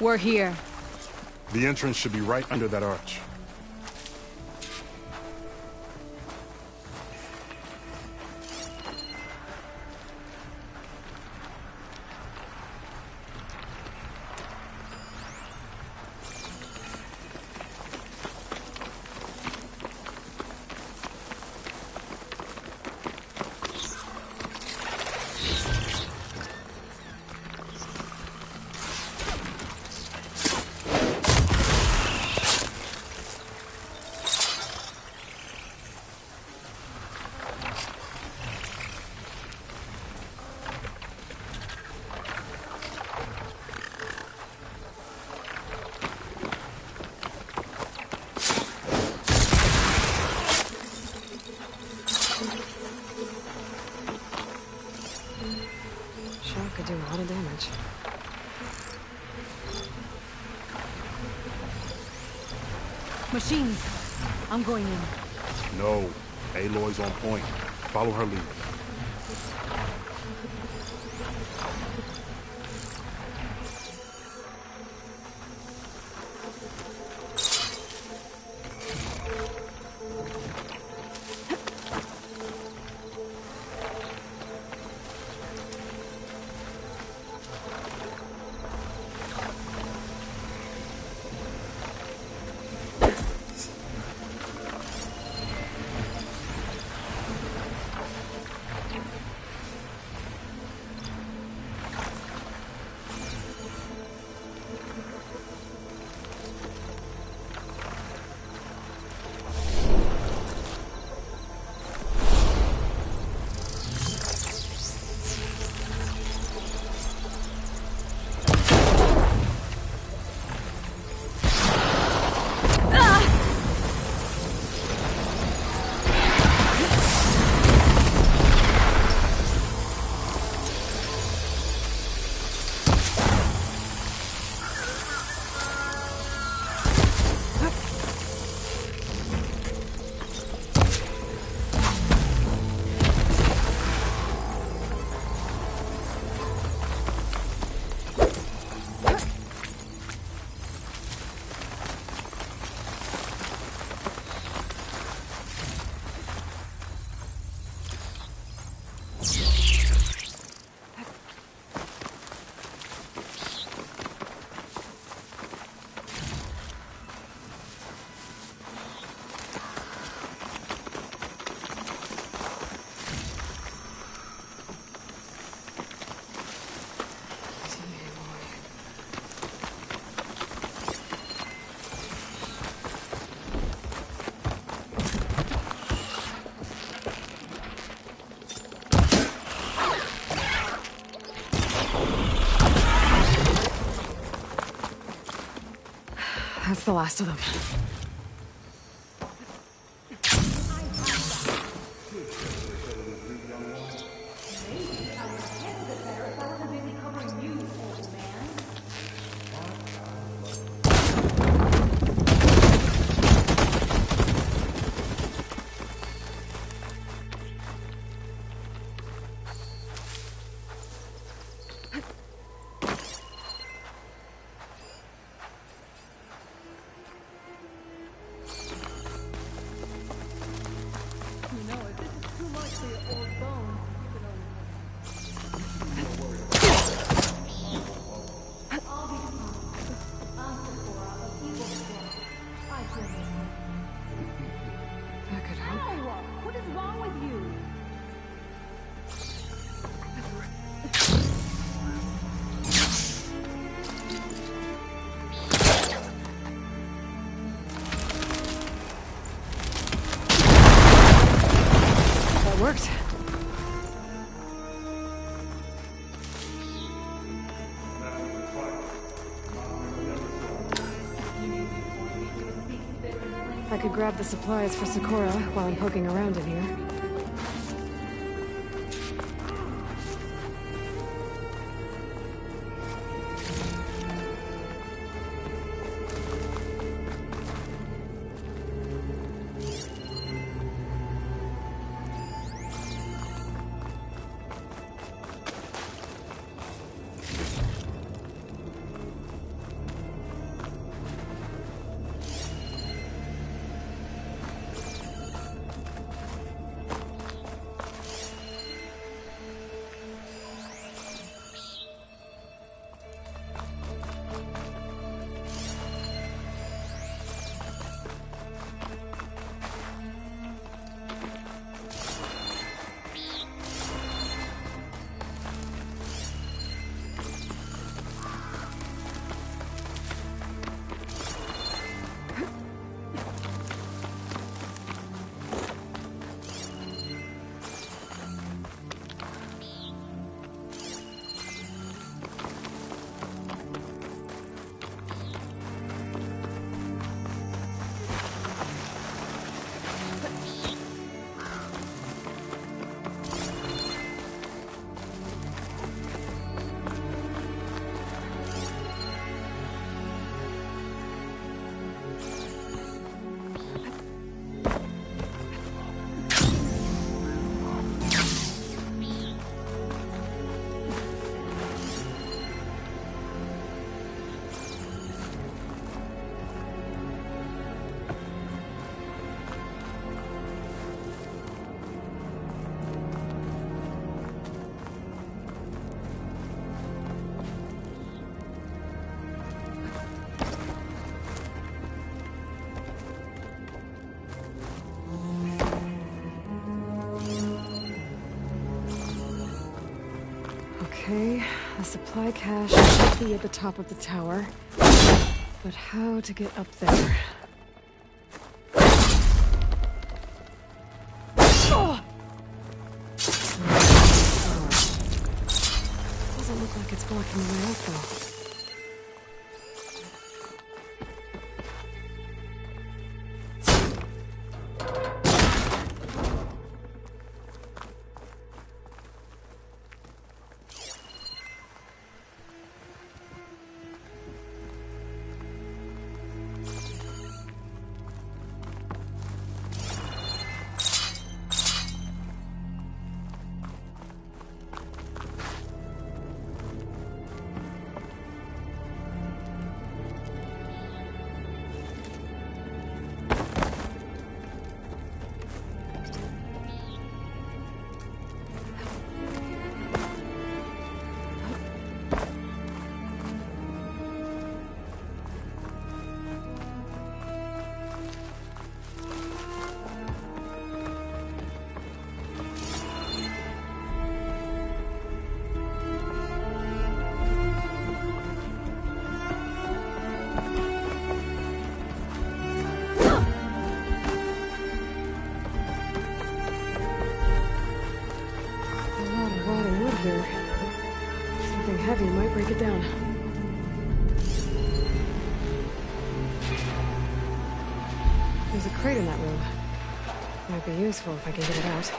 We're here. The entrance should be right under that arch. Could do a lot of damage. Machines! I'm going in. No. Aloy's on point. Follow her lead. That's the last of them. Worked. I could grab the supplies for Sakura while I'm poking around in here. Okay, a supply cache should be at the top of the tower. But how to get up there? Oh! Doesn't look like it's blocking the way up, though. Here. Something heavy might break it down. There's a crate in that room. Might be useful if I can get it out.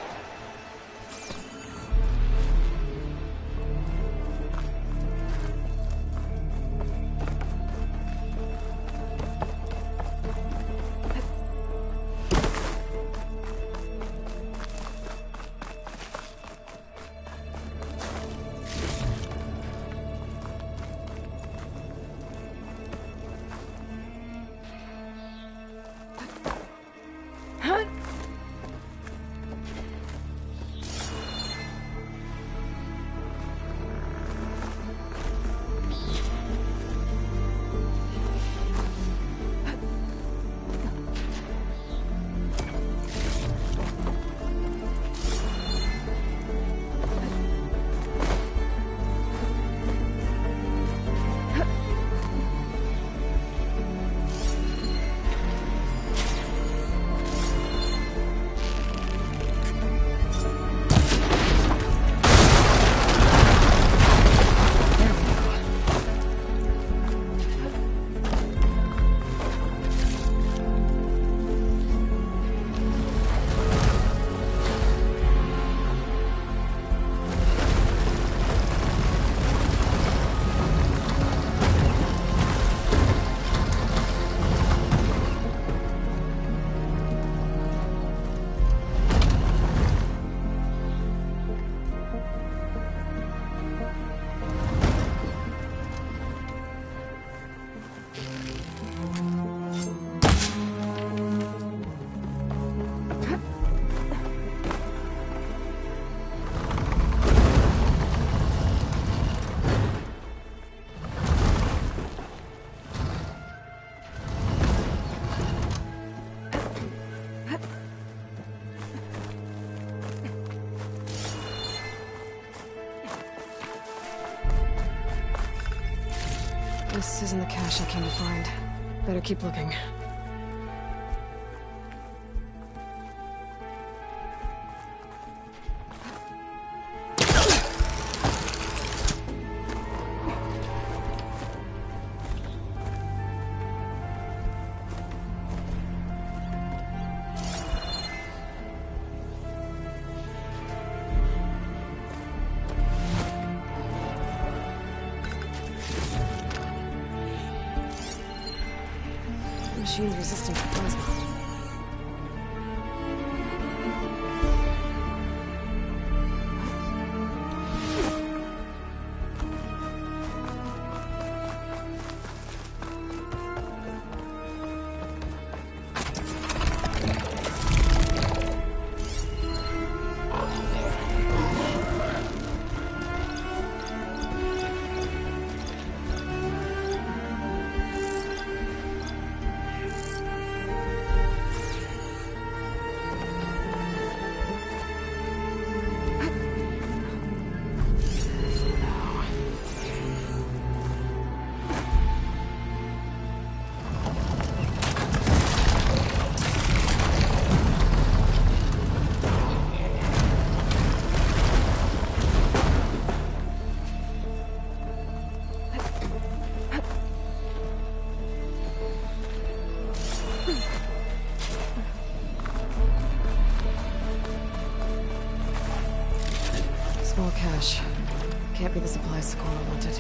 This isn't the cache I came to find. Better keep looking. Machine's resistant to plasma. Can't be the supplies Sakura wanted.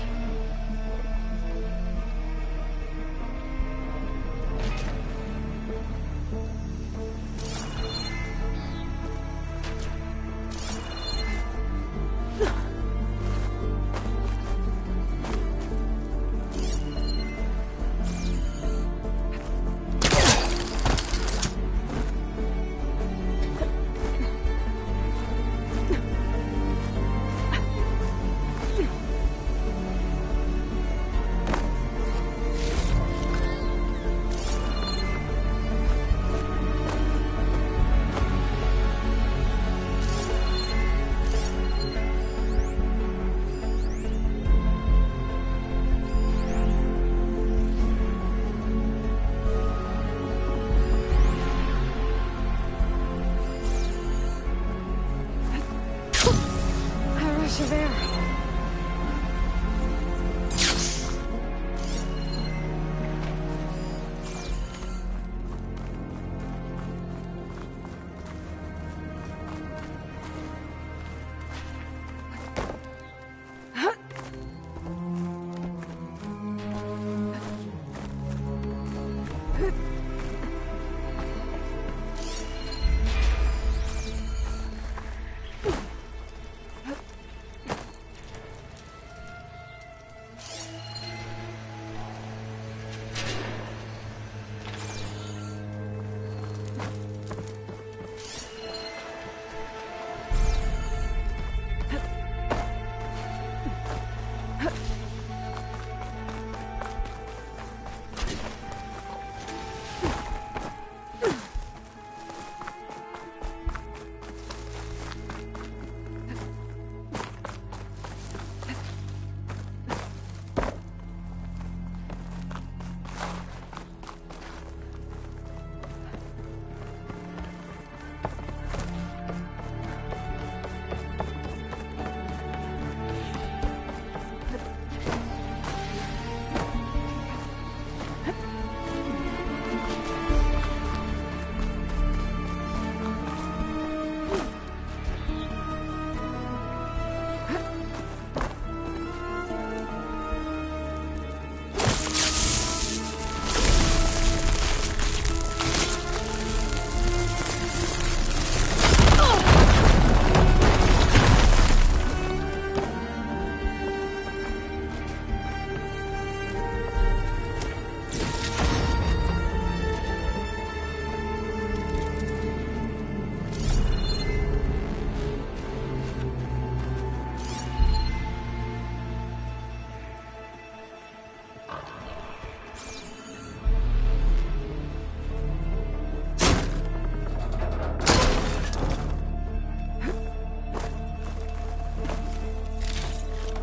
Javert.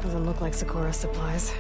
Doesn't look like Sakura supplies.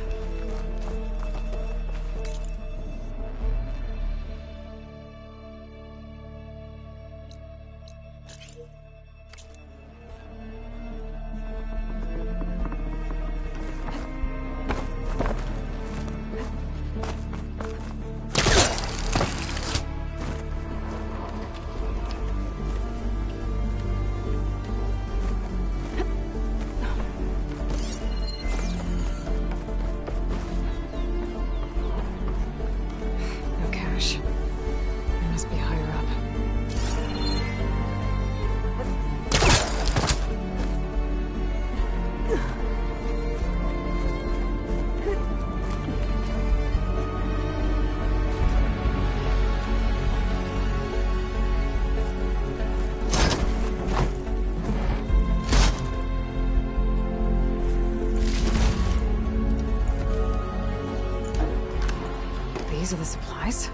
These are the supplies?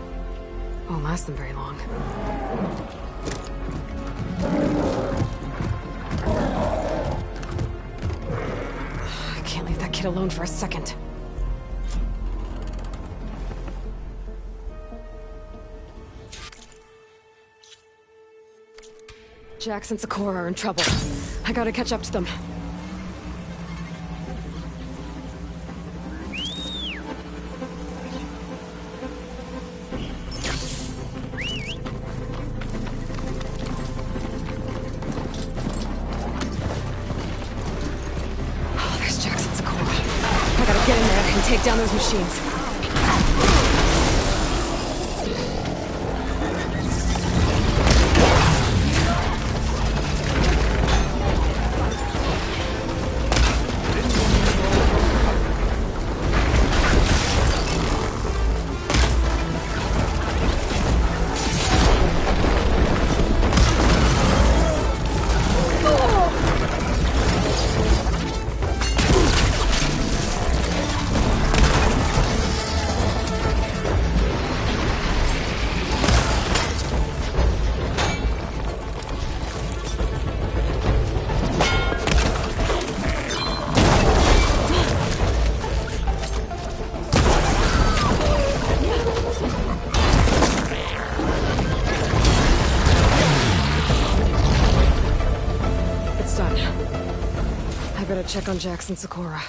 Won't last them very long. I can't leave that kid alone for a second. Jax and Sakura are in trouble. I gotta catch up to them. Oh, there's Jackson. Gotta get in there and take down those machines. Check on Jackson Socorro.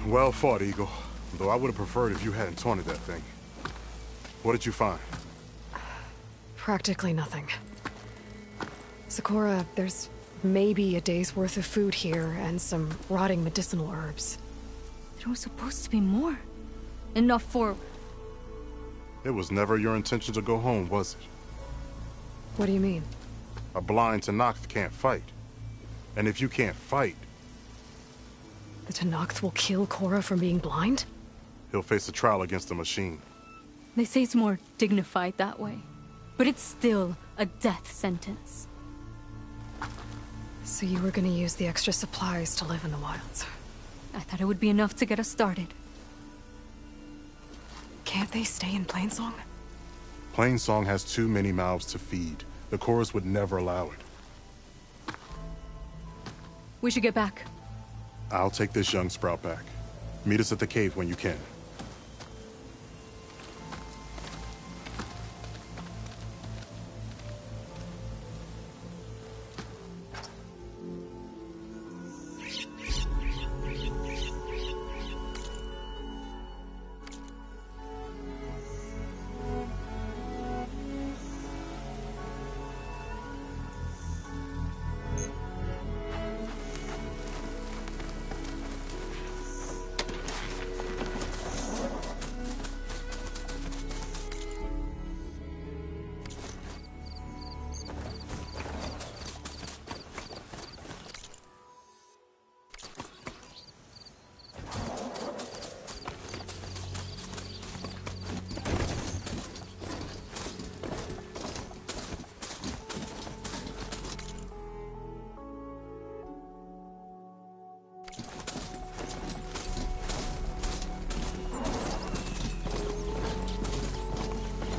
Well fought, Eagle. Though I would have preferred if you hadn't taunted that thing. What did you find? Practically nothing. Socorro, there's maybe a day's worth of food here and some rotting medicinal herbs. There was supposed to be more. Enough for... It was never your intention to go home, was it? What do you mean? A blind Tenakth can't fight. And if you can't fight... The Tenakth will kill Korra from being blind? He'll face a trial against the machine. They say it's more dignified that way. But it's still a death sentence. So you were gonna use the extra supplies to live in the wilds? I thought it would be enough to get us started. Can't they stay in Plainsong? Plainsong has too many mouths to feed. The chorus would never allow it. We should get back. I'll take this young sprout back. Meet us at the cave when you can.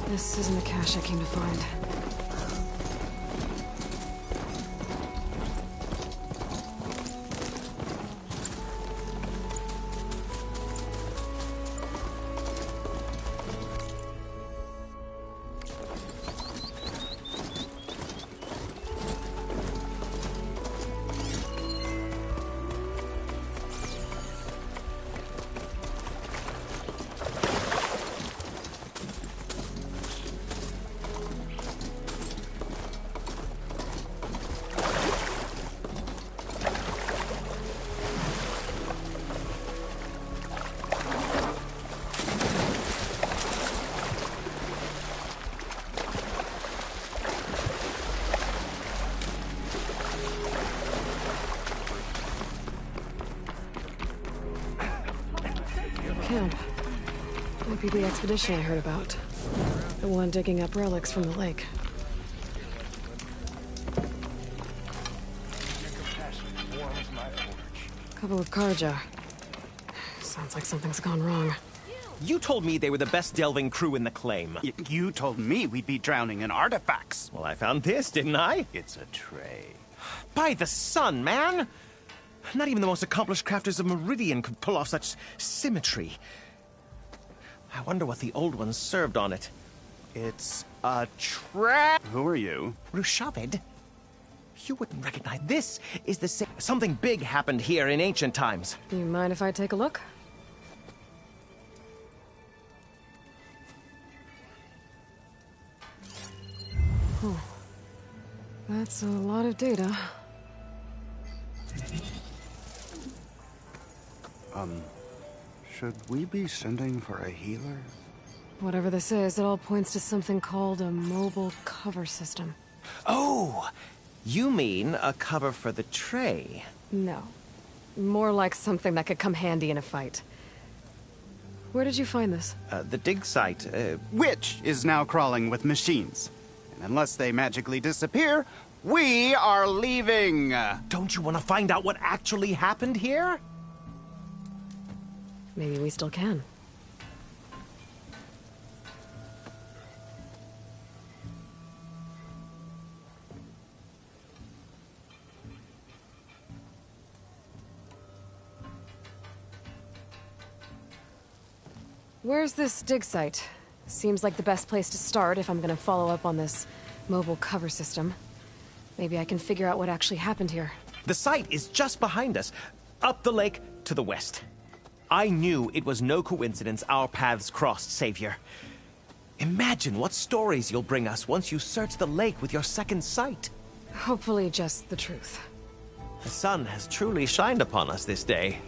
This isn't the cache I came to find. Camp. Might be the expedition I heard about. The one digging up relics from the lake. Couple of Karja. Sounds like something's gone wrong. You told me they were the best delving crew in the claim. You told me we'd be drowning in artifacts. Well, I found this, didn't I? It's a tray. By the sun, man! Not even the most accomplished crafters of Meridian could pull off such symmetry. I wonder what the old ones served on it. It's a tray. Who are you? Rushavid? You wouldn't recognize this. Is the same. Something big happened here in ancient times. You mind if I take a look? Oh, that's a lot of data. Should we be sending for a healer? Whatever this is, it all points to something called a mobile cover system. Oh! You mean a cover for the tray? No. More like something that could come handy in a fight. Where did you find this? The dig site. Which is now crawling with machines. And unless they magically disappear, we are leaving! Don't you want to find out what actually happened here? Maybe we still can. Where's this dig site? Seems like the best place to start if I'm gonna follow up on this mobile cover system. Maybe I can figure out what actually happened here. The site is just behind us, up the lake to the west. I knew it was no coincidence our paths crossed, Savior. Imagine what stories you'll bring us once you search the lake with your second sight. Hopefully just the truth. The sun has truly shined upon us this day.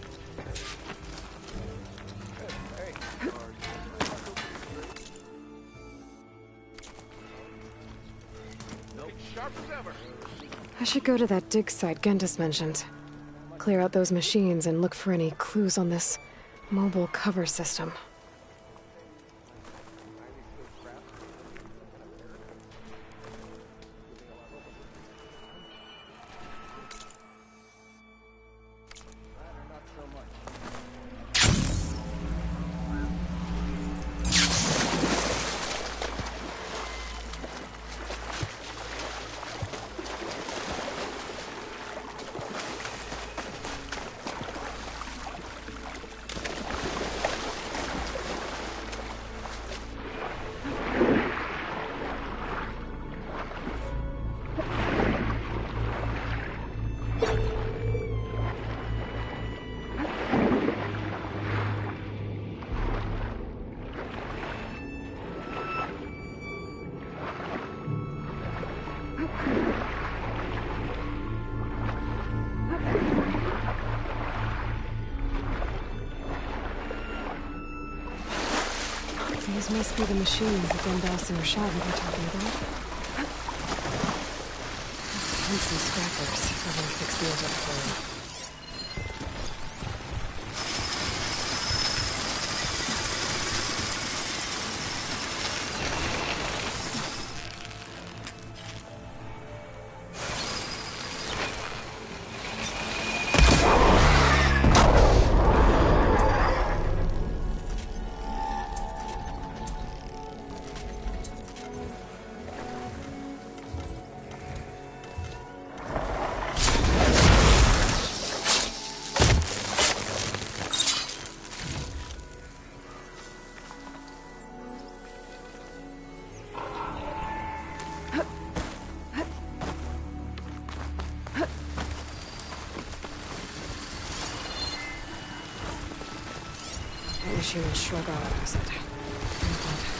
I should go to that dig site Gentis mentioned. Clear out those machines and look for any clues on this mobile cover system. These must be the machines that Gendas and Rashad were talking about. And some scrappers. I'm gonna fix these up for you. She will shrug our opposite. Thank God.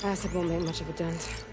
Acid won't make much of a dent.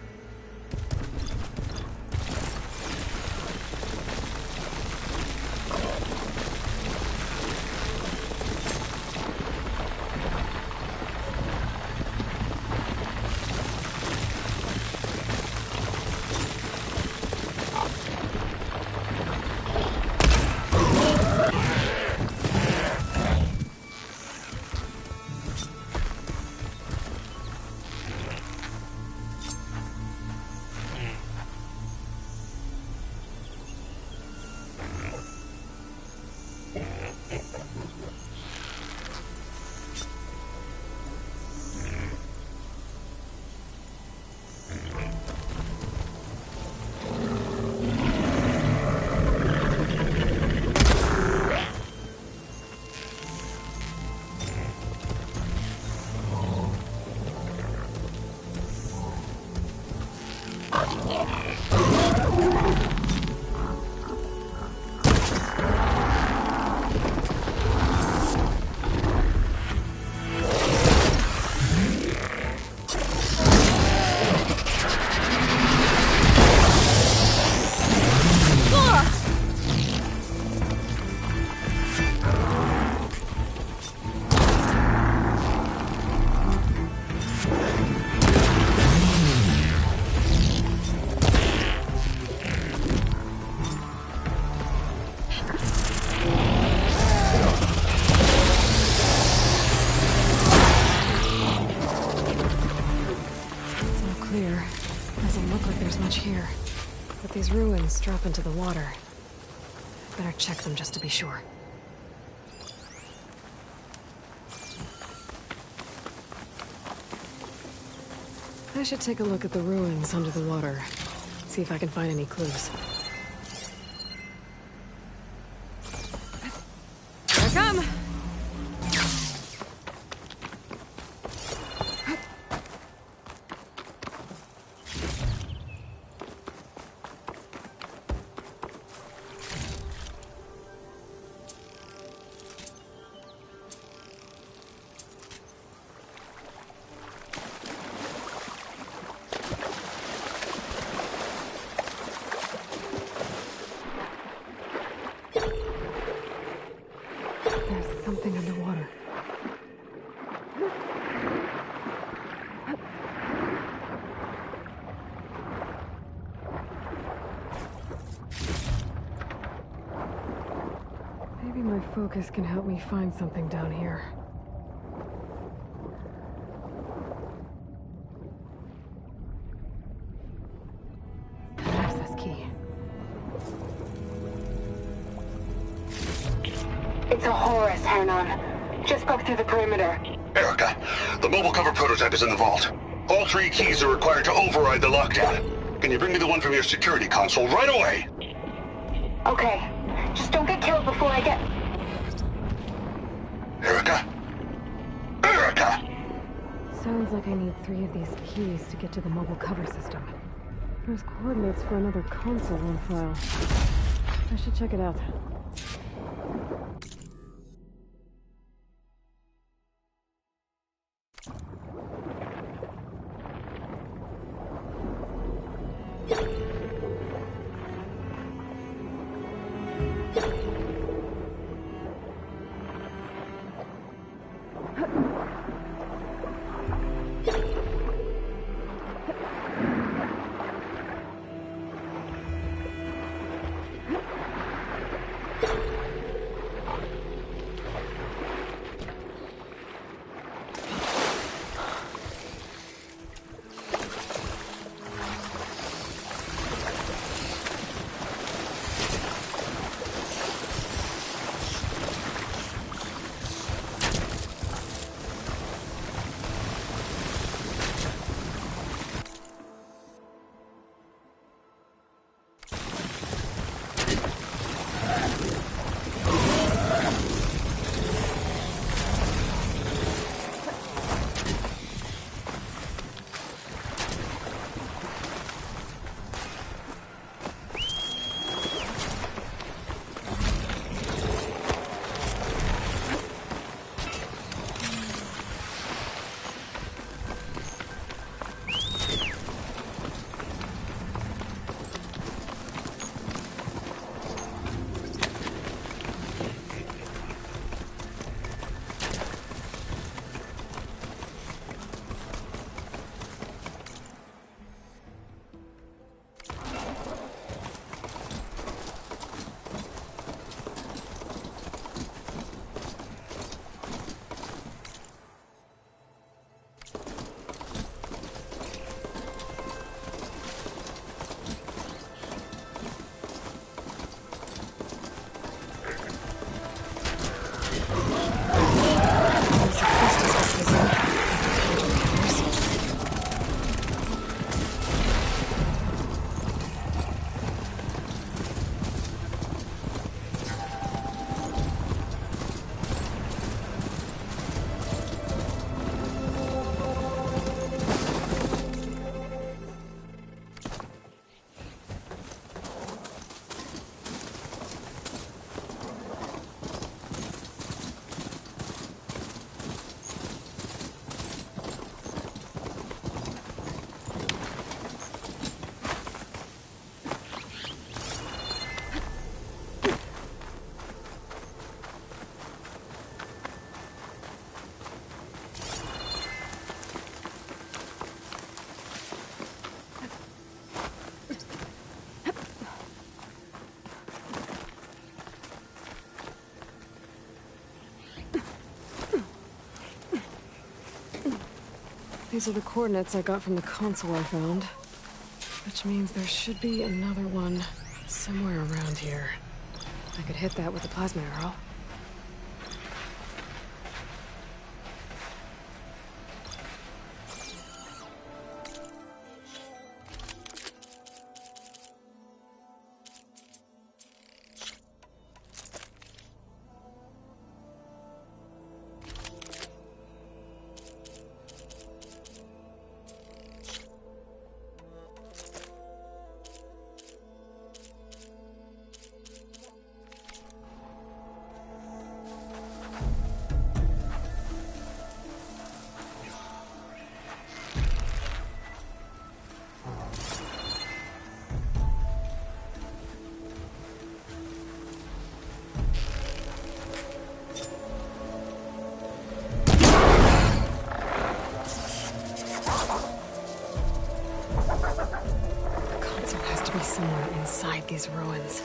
These ruins drop into the water. Better check them just to be sure. I should take a look at the ruins under the water. See if I can find any clues. Here I come! There's something underwater. Maybe my focus can help me find something down here. An access key. It's a Horus, Hernon. Just broke through the perimeter. Erica, the mobile cover prototype is in the vault. All 3 keys are required to override the lockdown. Can you bring me the one from your security console right away? Okay. Just don't get killed before I get... Erica? Erica! Sounds like I need 3 of these keys to get to the mobile cover system. There's coordinates for another console on file. I should check it out. These are the coordinates I got from the console I found. Which means there should be another one somewhere around here. I could hit that with a plasma arrow. Somewhere inside these ruins.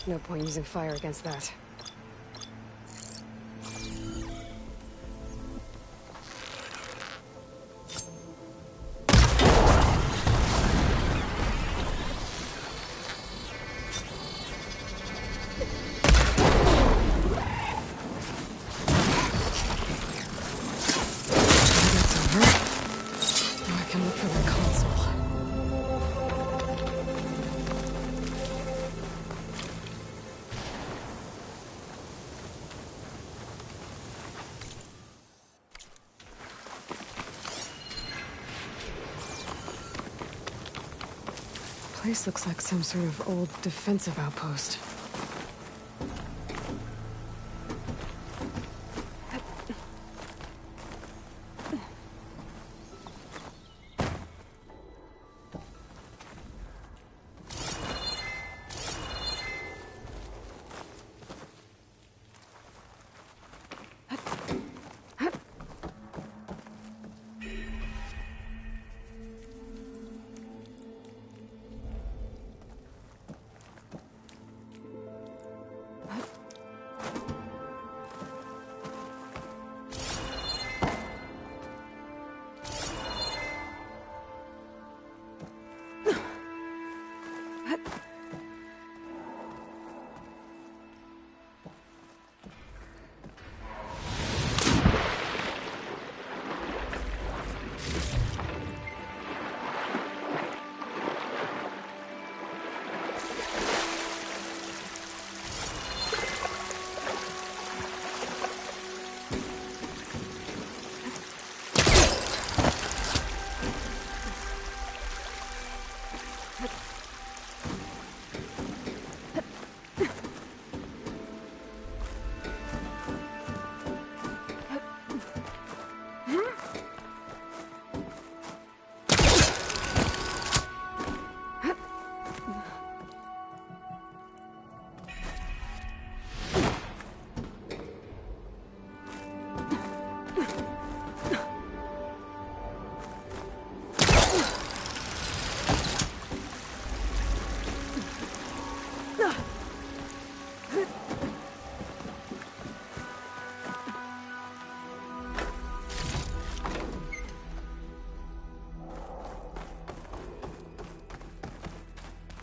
No point using fire against that. That's over. Now I can look for the console. Place looks like some sort of old defensive outpost.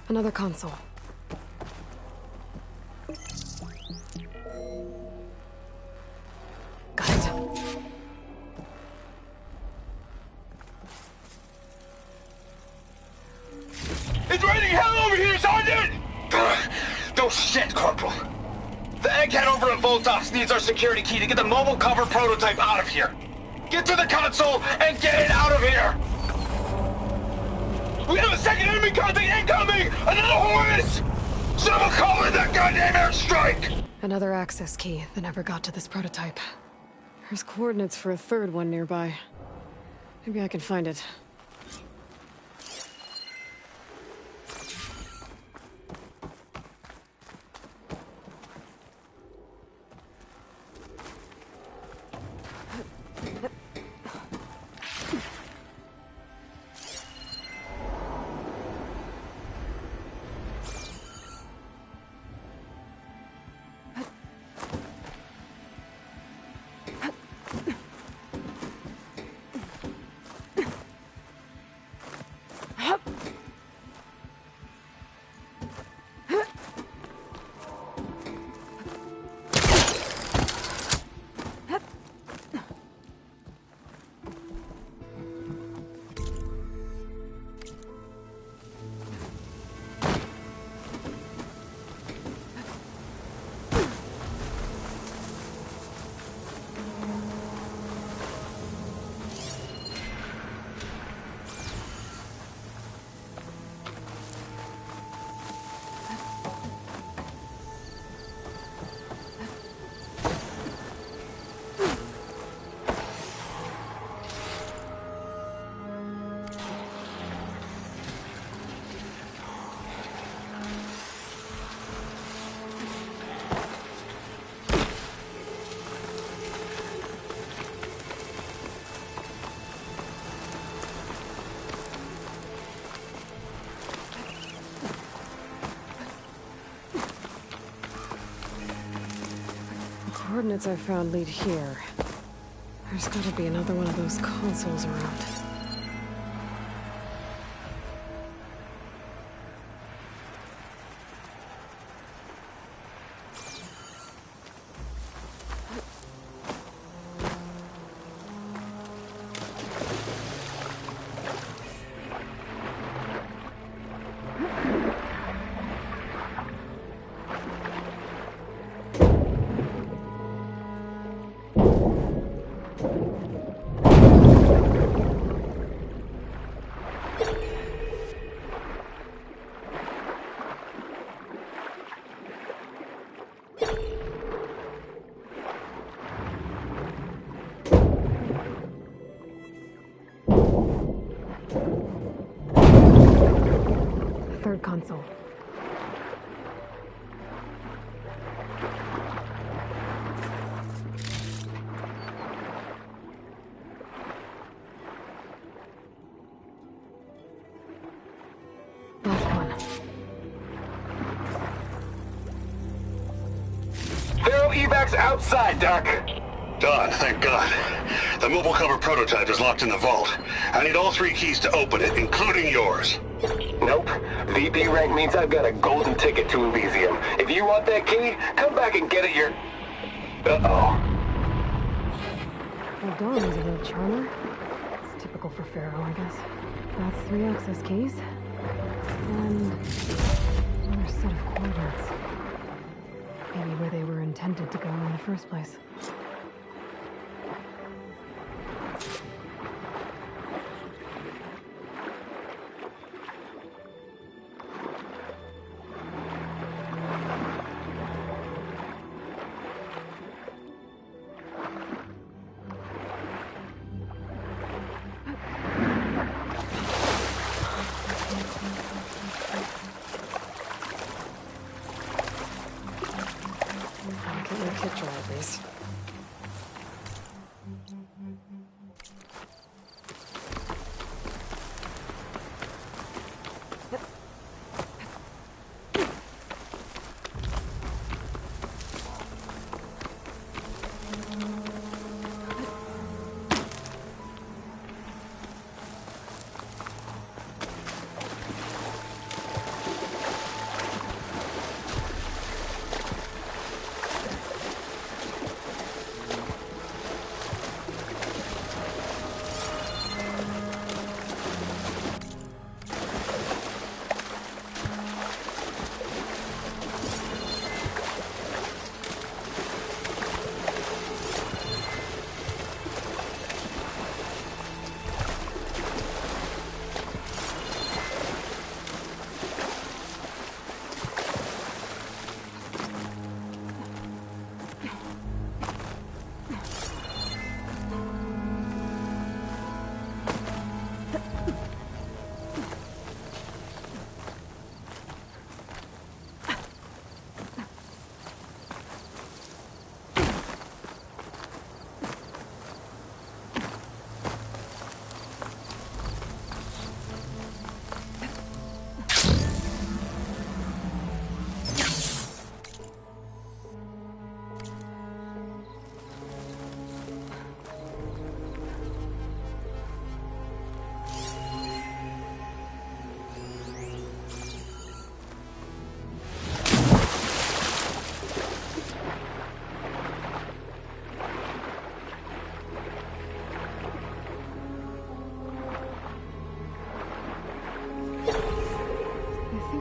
Another console. Got it. It's raining hell over here, Sergeant! No shit, Corporal. The egghead over at Voltox needs our security key to get the mobile cover prototype out of here. Get to the console and get it out of here! We have a second enemy contact incoming! Another Horus! Someone call in that goddamn airstrike! Another access key that never got to this prototype. There's coordinates for a third one nearby. Maybe I can find it. Coordinates I found lead here. There's gotta be another one of those consoles around. Third console. Last one. They're evacs outside, Doc. Done, thank God. The mobile cover prototype is locked in the vault. I need all 3 keys to open it, including yours. Nope. VP rank means I've got a golden ticket to Elysium. If you want that key, come back and get it your... Uh-oh. Well, Dawn is a real charmer. It's typical for Pharaoh, I guess. That's 3 access keys. And another set of coordinates. Maybe where they were intended to go in the first place. Picture at least.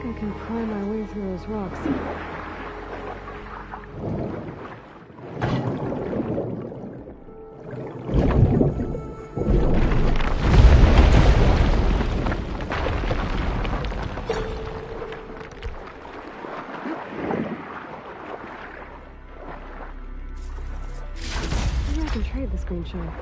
I can pry my way through those rocks. Maybe I can trade this green shell.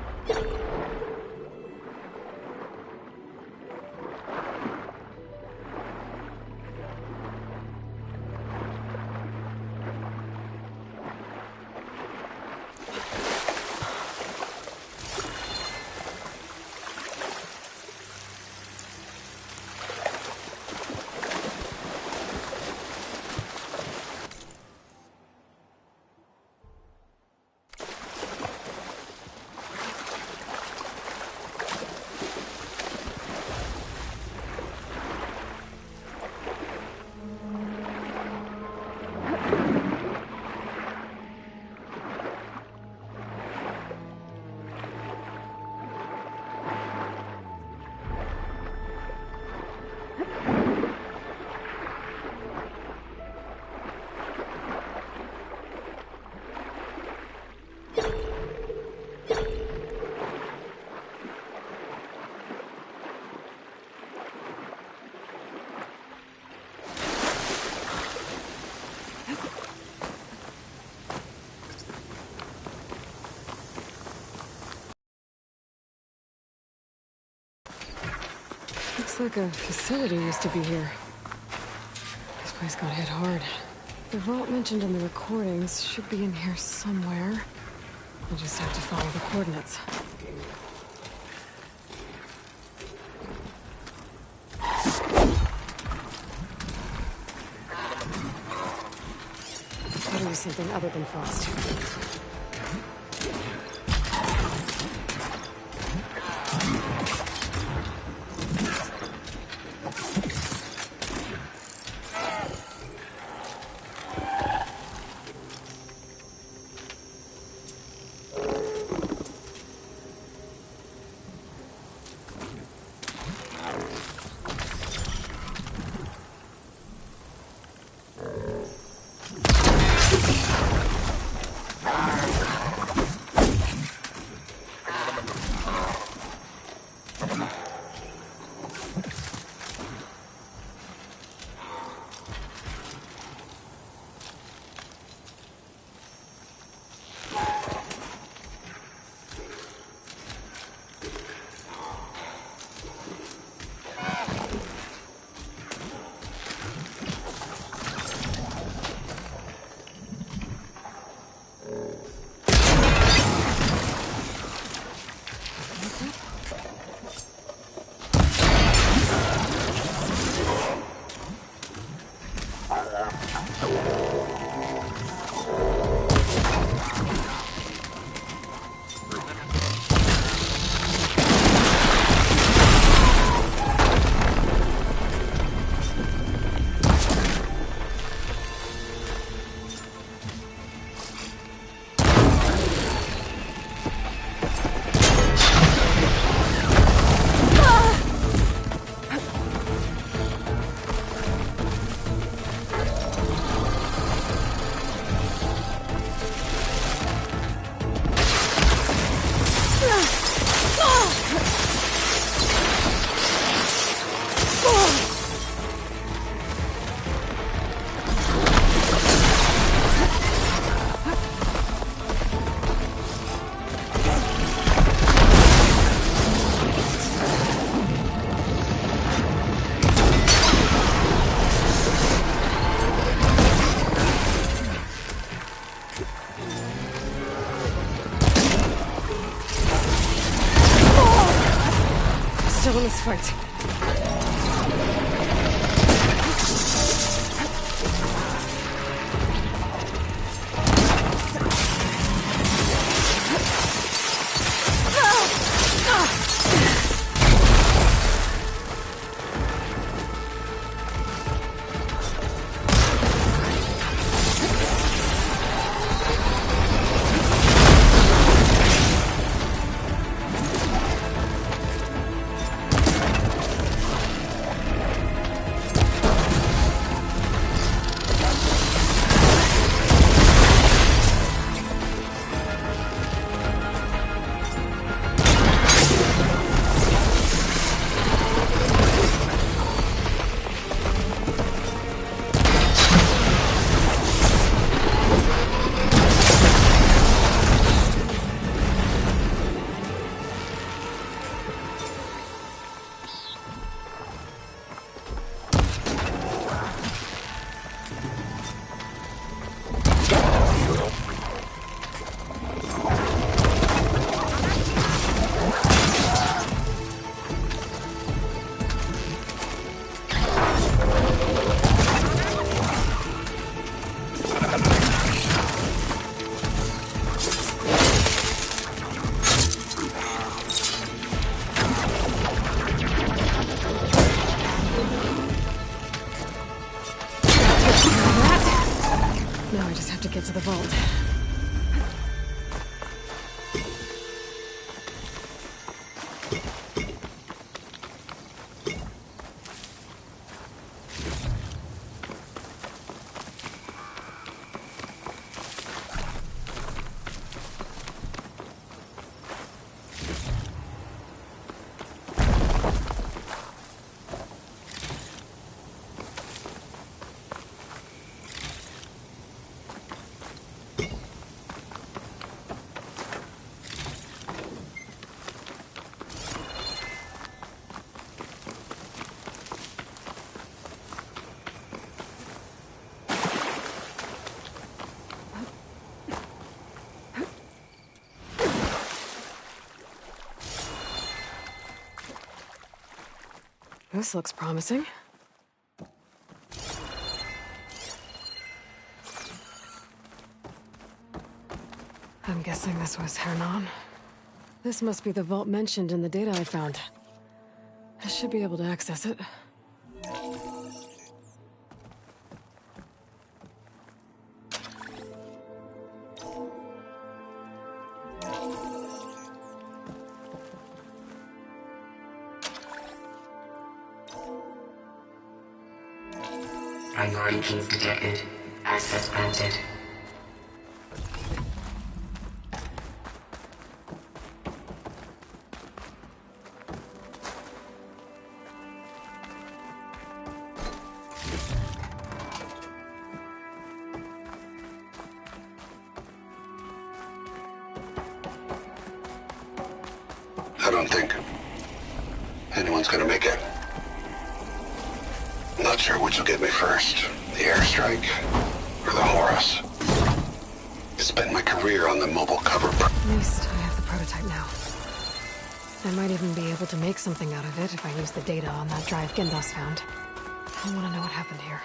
Looks like a facility used to be here. This place got hit hard. The vault mentioned in the recordings should be in here somewhere. I just have to follow the coordinates. Gotta use something other than frost. Still in this fight. Now I just have to get to the vault. This looks promising. I'm guessing this was Hernan. This must be the vault mentioned in the data I found. I should be able to access it. Priority keys detected. Access granted. I don't think anyone's gonna make it. Not sure which will get me first, the airstrike or the Horus. I spent my career on the mobile cover. At least I have the prototype now. I might even be able to make something out of it if I use the data on that drive Gendas found. I want to know what happened here.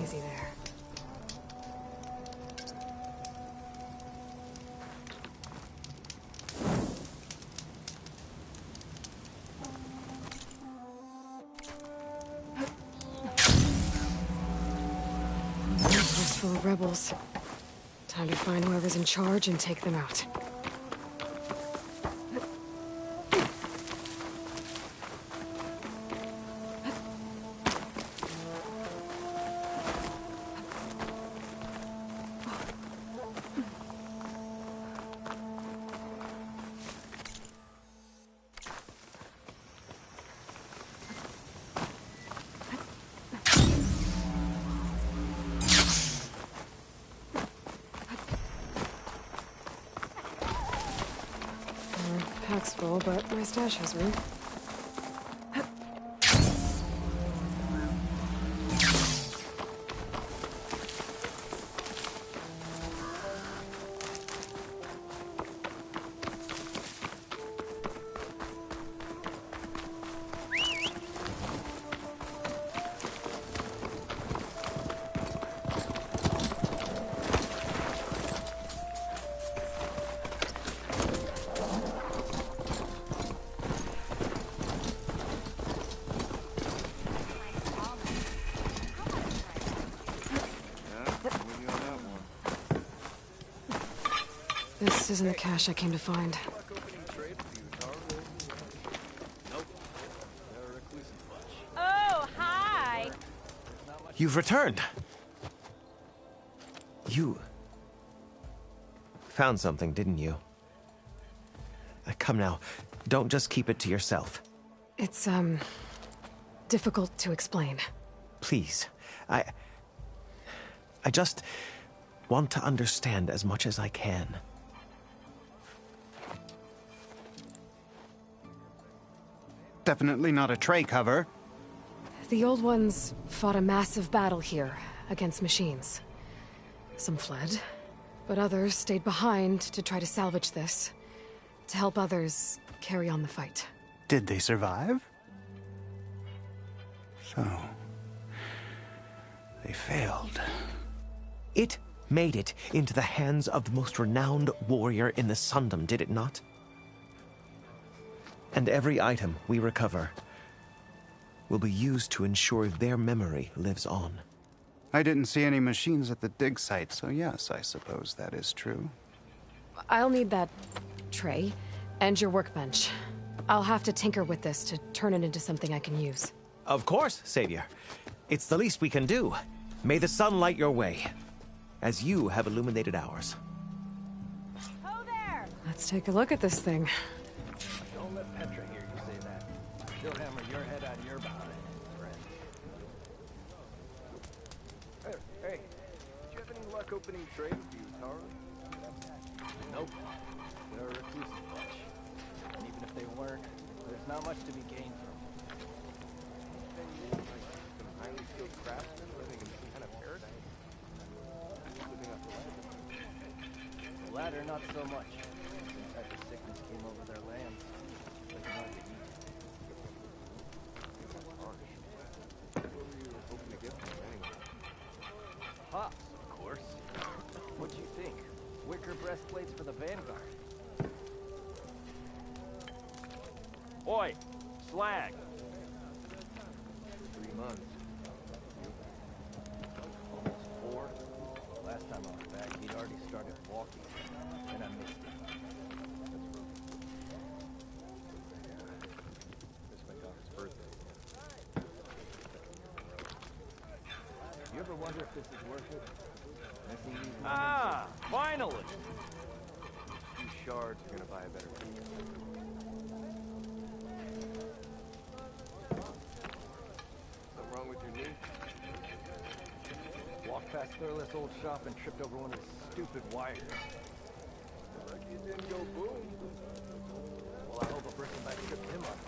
easy there. It's full of rebels. Time to find whoever's in charge and take them out. Pack's full, but my stash has room. This isn't the cache I came to find. Oh, hi! You've returned. You found something, didn't you? Come now, don't just keep it to yourself. It's, difficult to explain. Please, I just want to understand as much as I can. Definitely not a tray cover. The old ones fought a massive battle here against machines. Some fled, but others stayed behind to try to salvage this, to help others carry on the fight. Did they survive? So, they failed. It made it into the hands of the most renowned warrior in the Sundom, did it not? And every item we recover will be used to ensure their memory lives on. I didn't see any machines at the dig site, so yes, I suppose that is true. I'll need that tray and your workbench. I'll have to tinker with this to turn it into something I can use. Of course, Savior. It's the least we can do. May the sun light your way, as you have illuminated ours. Ho there! Let's take a look at this thing. Don't let Petra hear you say that. She'll hammer your head out of your body, friend. Hey, did you have any luck opening trade with you, Tara? Nope. They're a reclusive bunch. And even if they weren't, there's not much to be gained from them. Anything like some highly skilled craftsmen living in some kind of paradise? Living off the land? The latter, not so much. Some type of sickness came over their lands. Like hard to eat. What were you hoping to get from them anyway? Pops, of course. What'd you think? Wicker breastplates for the Vanguard. Oi! Slag! 3 months. Almost 4. Last time I was back, he'd already started walking. And I missed him. It's my daughter's birthday. You ever wonder if this is worth it? Missing these moments? Finally! A few shards are gonna buy a better piece. Something wrong with your knee? Walked past Thurless old shop and tripped over one of his stupid wires. Lucky it didn't go boom. Well, I hope a bristleback tripped him up.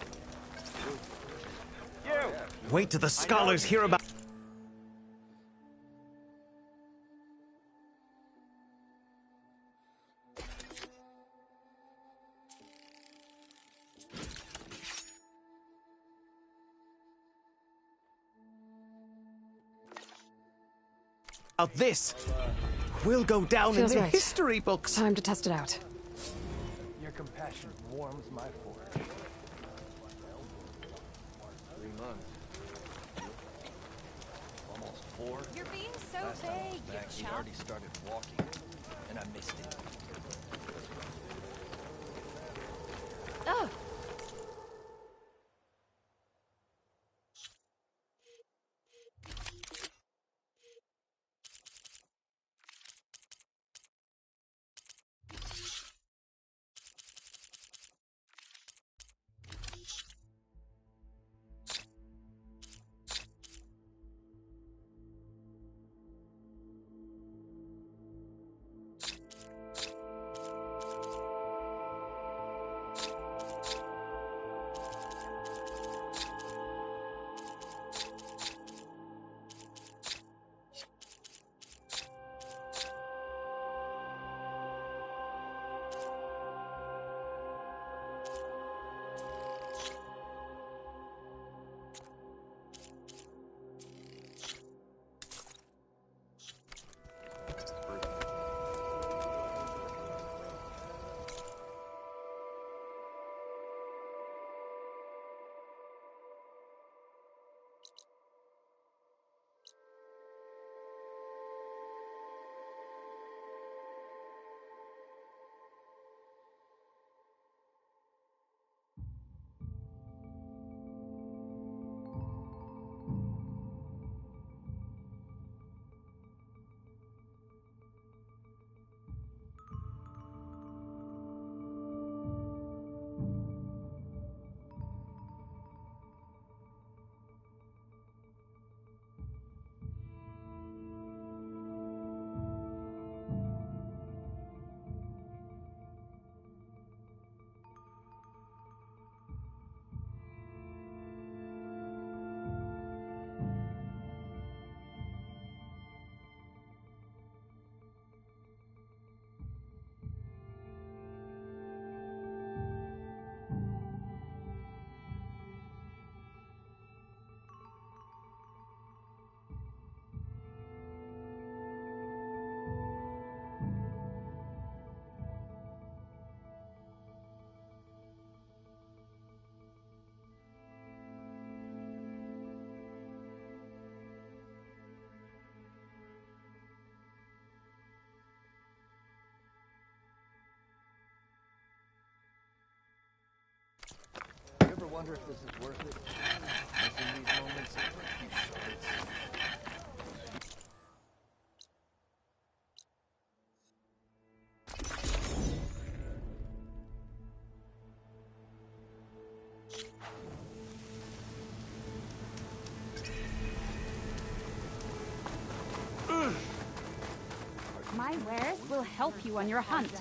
You! Wait till the scholars hear about... Out this will go down Feels in the right. history books. Time to test it out. Your compassion warms my forge. 3 months. Almost 4. You're being so Last time I was vague, you back, he'd chump. already started walking, and I missed it. Ugh. You ever wonder if this is worth it? Missing these moments over a few shorts. My wares will help you on your hunt.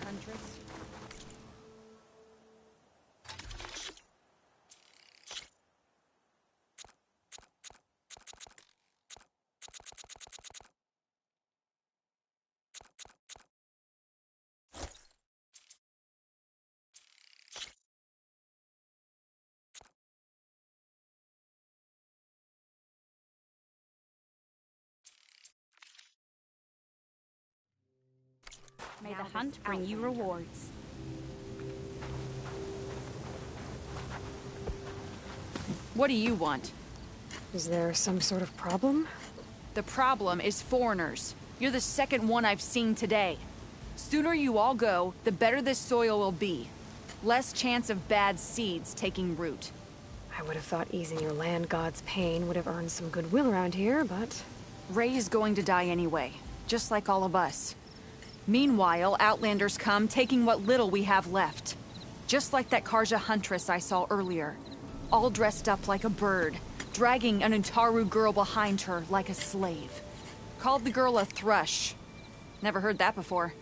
May the hunt bring you rewards. What do you want? Is there some sort of problem? The problem is foreigners. You're the second one I've seen today. Sooner you all go, the better this soil will be. Less chance of bad seeds taking root. I would have thought easing your land god's pain would have earned some goodwill around here, but... Ray is going to die anyway, just like all of us. Meanwhile, Outlanders come, taking what little we have left. Just like that Karja huntress I saw earlier. All dressed up like a bird, dragging an Utaru girl behind her like a slave. Called the girl a thrush. Never heard that before.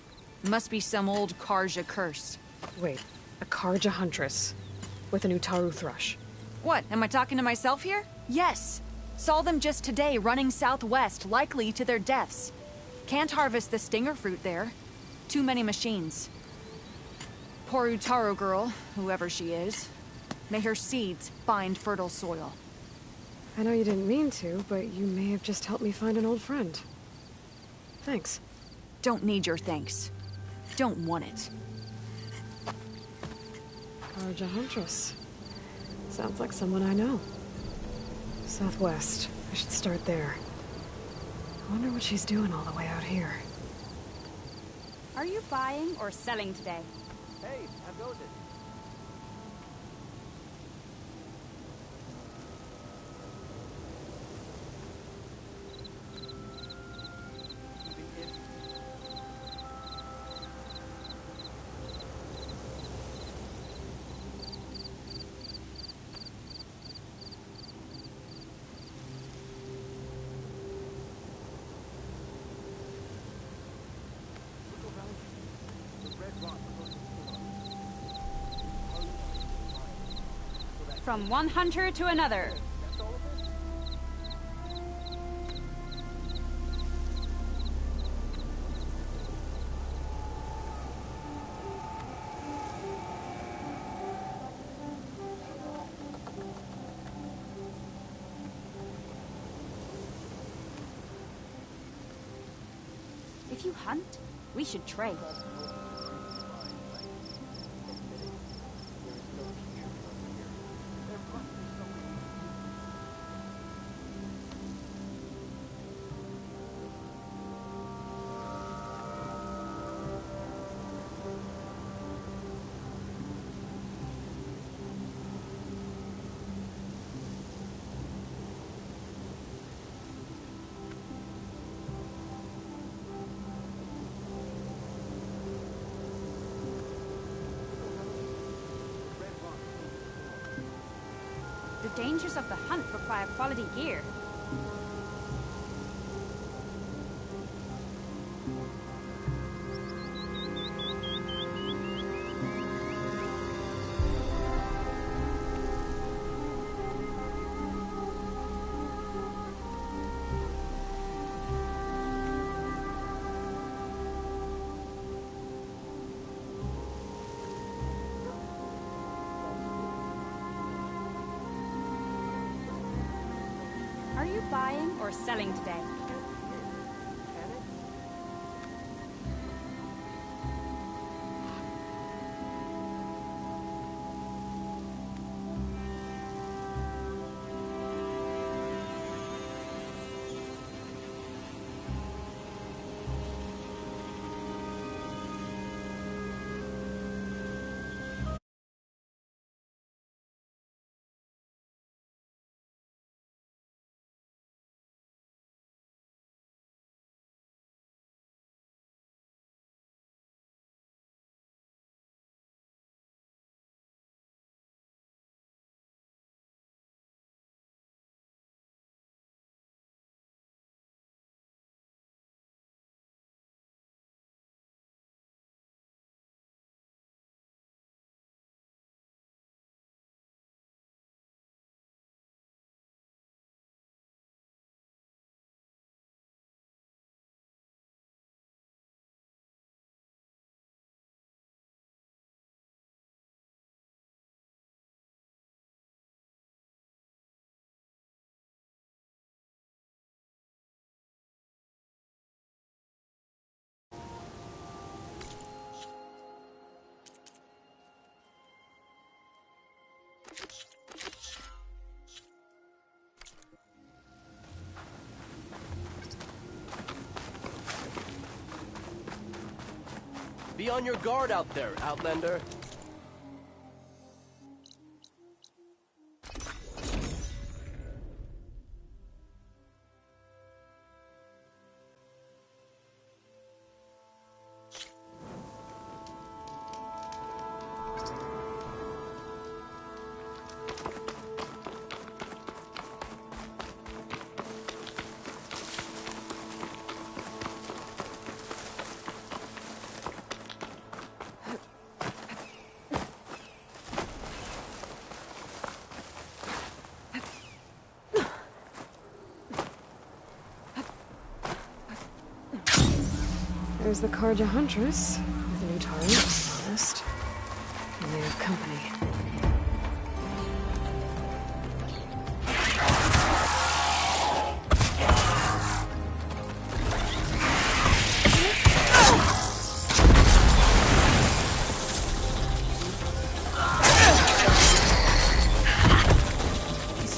Must be some old Karja curse. Wait, a Karja huntress with an Utaru thrush. What, am I talking to myself here? Yes. Saw them just today running southwest, likely to their deaths. Can't harvest the stinger fruit there. Too many machines. Poor Utaru girl, whoever she is. May her seeds find fertile soil. I know you didn't mean to, but you may have just helped me find an old friend. Thanks. Don't need your thanks. Don't want it. Karja Huntress. Sounds like someone I know. Southwest. I should start there. I wonder what she's doing all the way out here. Are you buying or selling today? Hey, how goes it? From one hunter to another. If you hunt, we should trade. The dangers of the hunt require quality gear. Are you buying or selling today? Be on your guard out there, Outlander. There's the Karja Huntress, with a new target, to be honest. And they have company.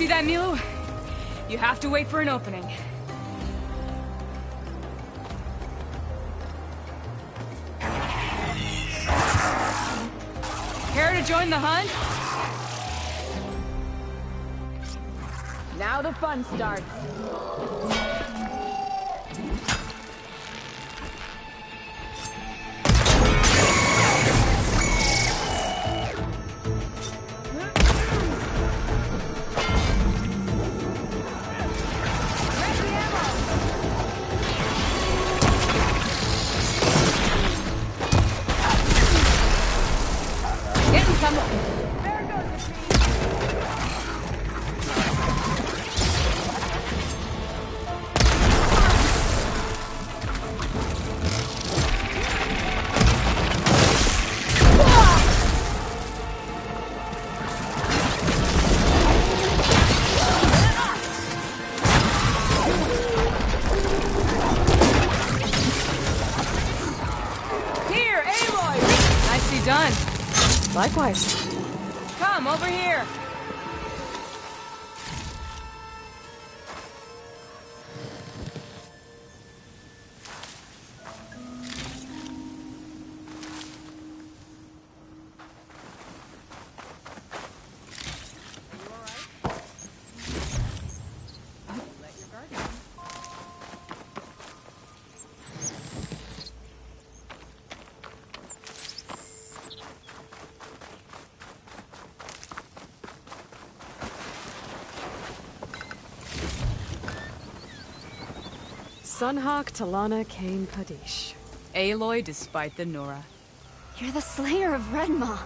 that, Milu? You have to wait for an opening. Care to join the hunt? Now the fun starts. Likewise. Come, over here. Sunhawk, Talana, Kane, Kadish. Aloy despite the Nora. You're the slayer of Redmaw.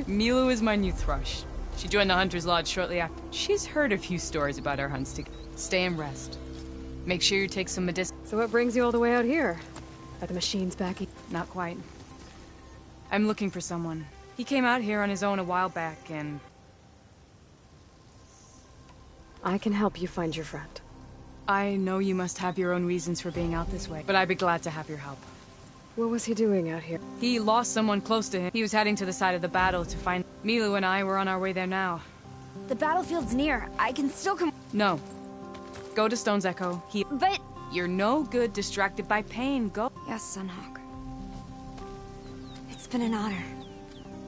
Milu is my new thrush. She joined the Hunter's Lodge shortly after. She's heard a few stories about our hunts together. Stay and rest. Make sure you take some medicine. So what brings you all the way out here? Are the machines back? Not quite. I'm looking for someone. He came out here on his own a while back, and... I can help you find your friend. I know you must have your own reasons for being out this way, but I'd be glad to have your help. What was he doing out here? He lost someone close to him. He was heading to the side of the battle to find... Milu and I were on our way there now. The battlefield's near. I can still come... No. Go to Stone's Echo. But... You're no good distracted by pain. Go. Yes, Sunhawk. It's been an honor.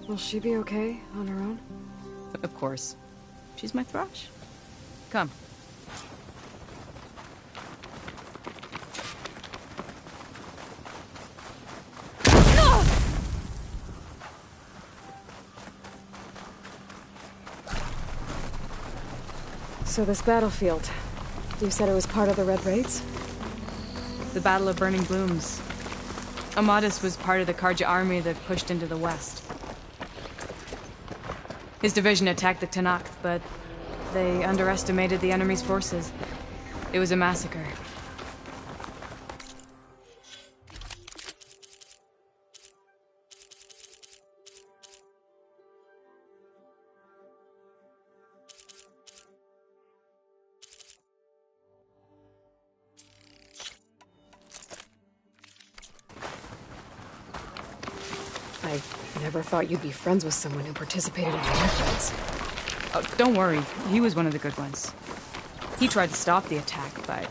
Will she be okay on her own? Of course. She's my thrush. Come. So this battlefield, you said it was part of the Red Raids? The Battle of Burning Blooms. Amadis was part of the Karja army that pushed into the west. His division attacked the Tenakth, but they underestimated the enemy's forces. It was a massacre. I never thought you'd be friends with someone who participated in the efforts. Oh, don't worry. He was one of the good ones. He tried to stop the attack, but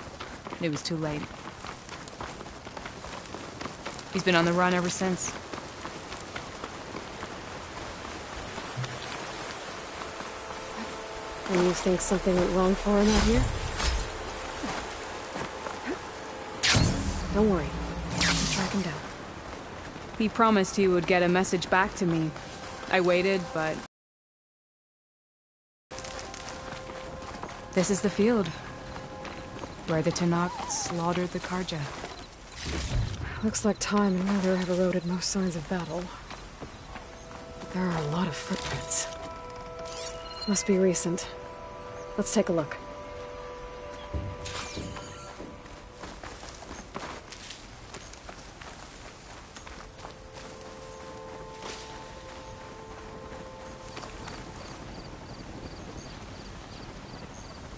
it was too late. He's been on the run ever since. And you think something went wrong for him out here? Don't worry. I'll track him down. He promised he would get a message back to me. I waited, but... This is the field. Where the Tenakth slaughtered the Karja. Looks like time and weather have eroded most signs of battle. But there are a lot of footprints. Must be recent. Let's take a look.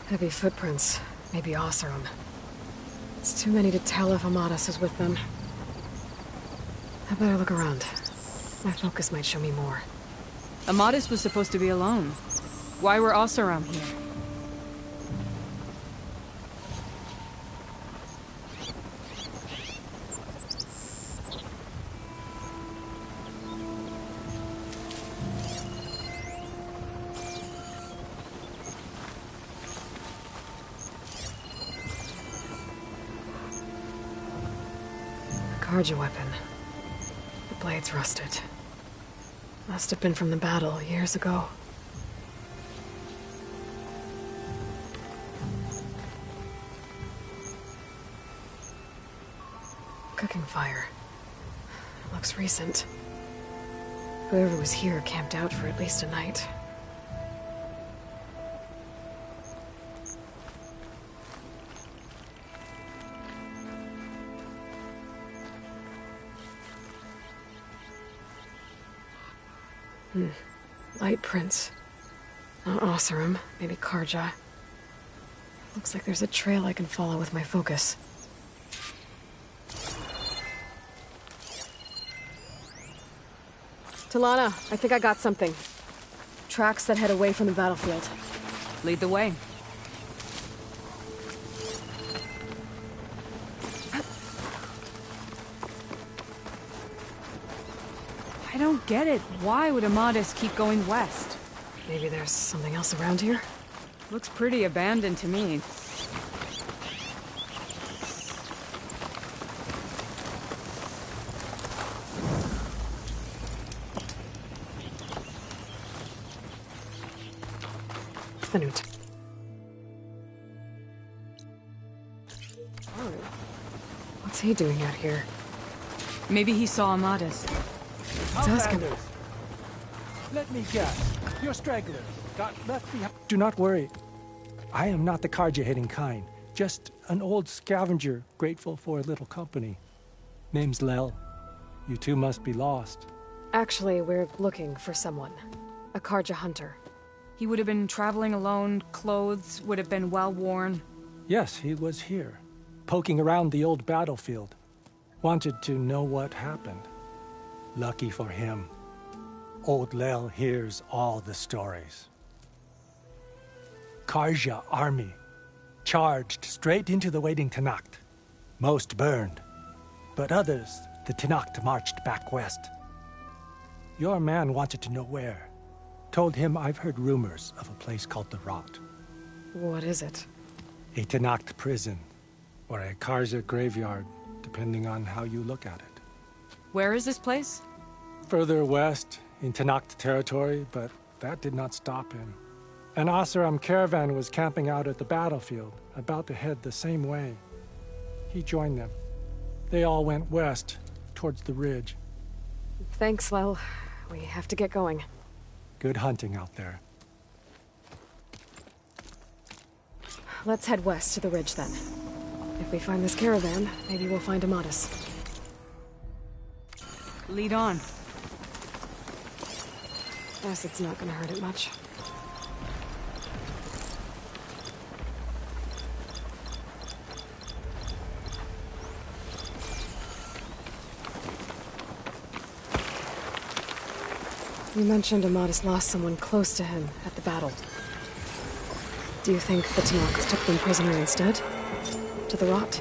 Heavy footprints. Maybe Oseram. It's too many to tell if Amadis is with them. I better look around. My focus might show me more. Amadis was supposed to be alone. Why were Oseram here? Karja weapon. The blade's rusted. Must have been from the battle years ago. Cooking fire. Looks recent. Whoever was here camped out for at least a night. Light prints. Not Oseram, maybe Karja. Looks like there's a trail I can follow with my focus. Talana, I think I got something. Tracks that head away from the battlefield. Lead the way. I don't get it. Why would Amadis keep going west? Maybe there's something else around here? Looks pretty abandoned to me. Thanut. Oh. What's he doing out here? Maybe he saw Amadis. Let's ask him. Let me guess. You're stragglers. Got left behind. Do not worry. I am not the Karja-hating kind. Just an old scavenger grateful for a little company. Name's Lel. You two must be lost. Actually, we're looking for someone. A Karja hunter. He would have been traveling alone, clothes would have been well worn. Yes, he was here, poking around the old battlefield. Wanted to know what happened. Lucky for him, old Lel hears all the stories. Karja army charged straight into the waiting Tenakth. Most burned, but others, the Tenakth marched back west. Your man wanted to know where. Told him I've heard rumors of a place called the Rot. What is it? A Tenakth prison, or a Karja graveyard, depending on how you look at it. Where is this place? Further west, in Tenakth territory, but that did not stop him. An Oseram caravan was camping out at the battlefield, about to head the same way. He joined them. They all went west, towards the ridge. Thanks, Lel. We have to get going. Good hunting out there. Let's head west to the ridge then. If we find this caravan, maybe we'll find Amadis. Lead on. Acid's not gonna hurt it much. You mentioned Amadis lost someone close to him at the battle. Do you think the Tenakth took them prisoner instead? To the Rot?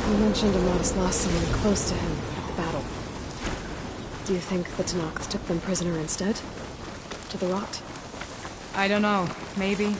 You mentioned Amadas lost someone close to him at the battle. Do you think the Tenakth took them prisoner instead? To the rot? I don't know. Maybe.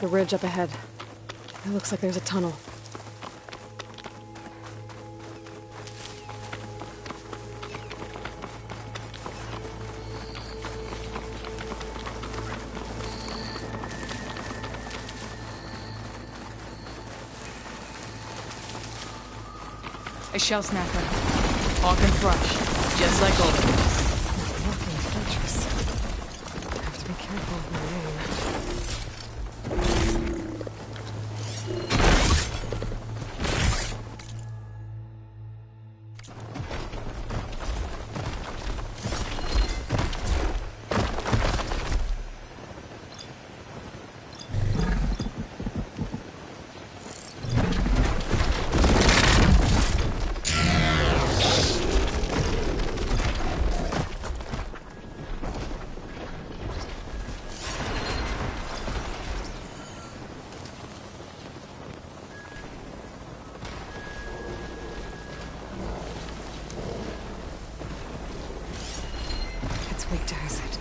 The ridge up ahead. It looks like there's a tunnel. A shell snapper. Hawk and Thrush. Just like always. Walking fortress. I have to be careful of my aim. Weak to acid.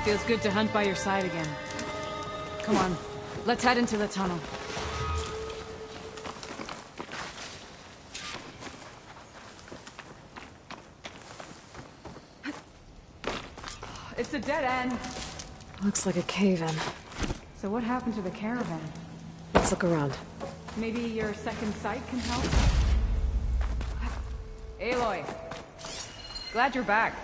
Feels good to hunt by your side again. Come on, let's head into the tunnel. It's a dead end. Looks like a cave-in. So what happened to the caravan? Let's look around. Maybe your second sight can help? Aloy. Glad you're back.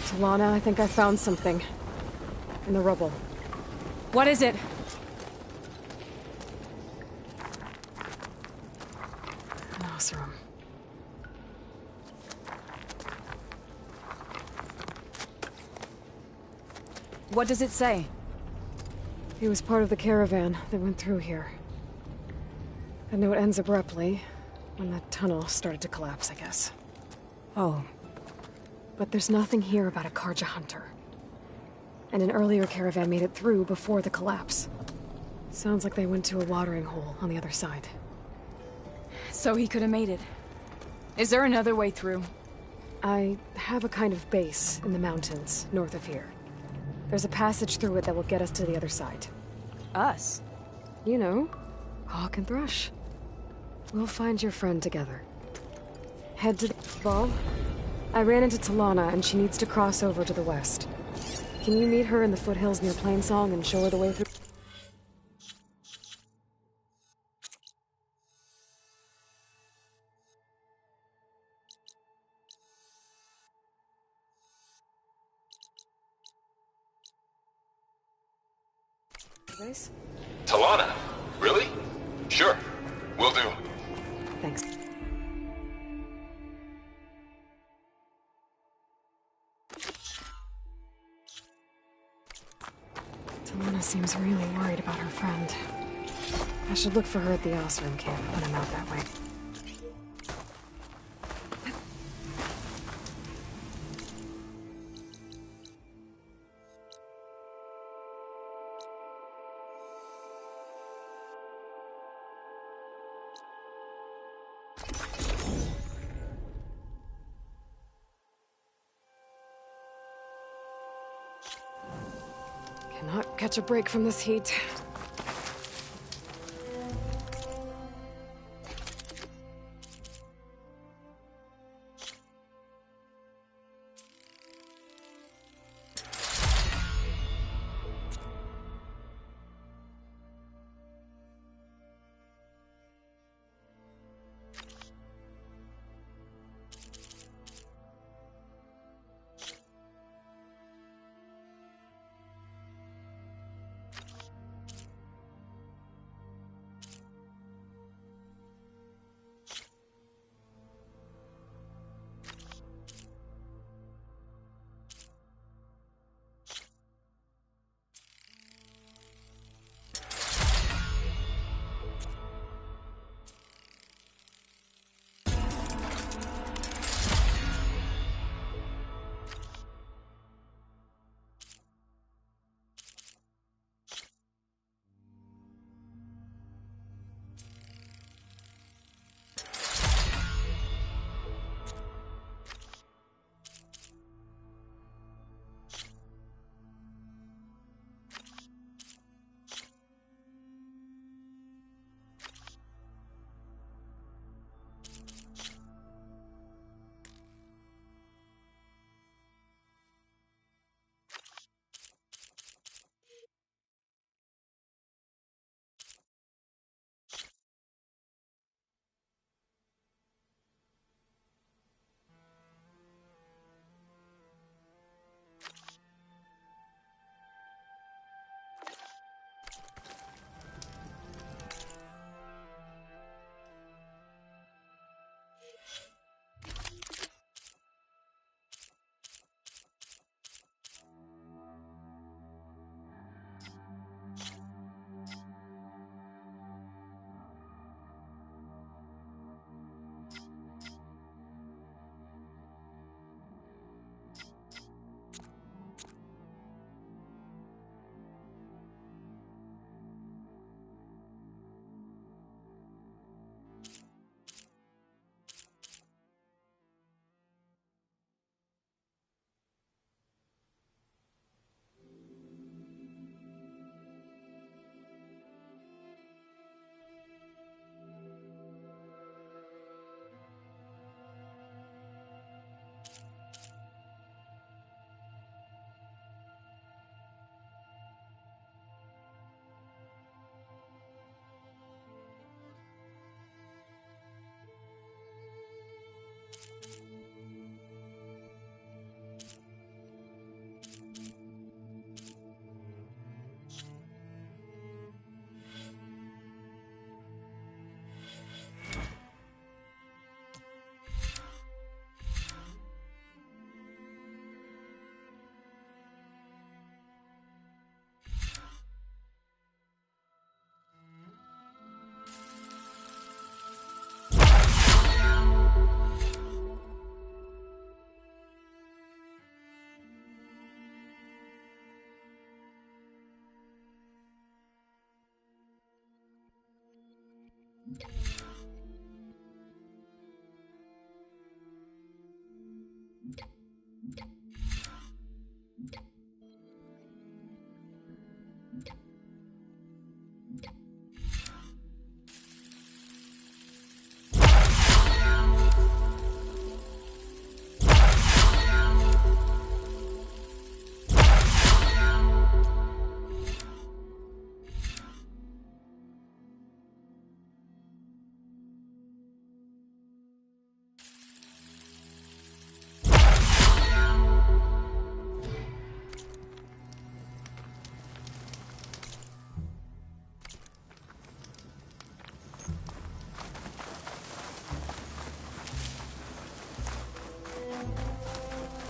Talana, I think I found something. In the rubble. What is it? An Oseram. What does it say? He was part of the caravan that went through here. The note ends abruptly, when the tunnel started to collapse, I guess. Oh. But there's nothing here about a Karja hunter. And an earlier caravan made it through before the collapse. Sounds like they went to a watering hole on the other side. So he could have made it. Is there another way through? I have a kind of base in the mountains, north of here. There's a passage through it that will get us to the other side. Us? You know, Hawk and Thrush. We'll find your friend together. Head to the ball. I ran into Talana and she needs to cross over to the west. Can you meet her in the foothills near Plainsong and show her the way through? Base? Talana? Really? Sure. Will do. Thanks. Talana seems really worried about her friend. I should look for her at the Oseram camp when I'm out that way. Cannot catch a break from this heat.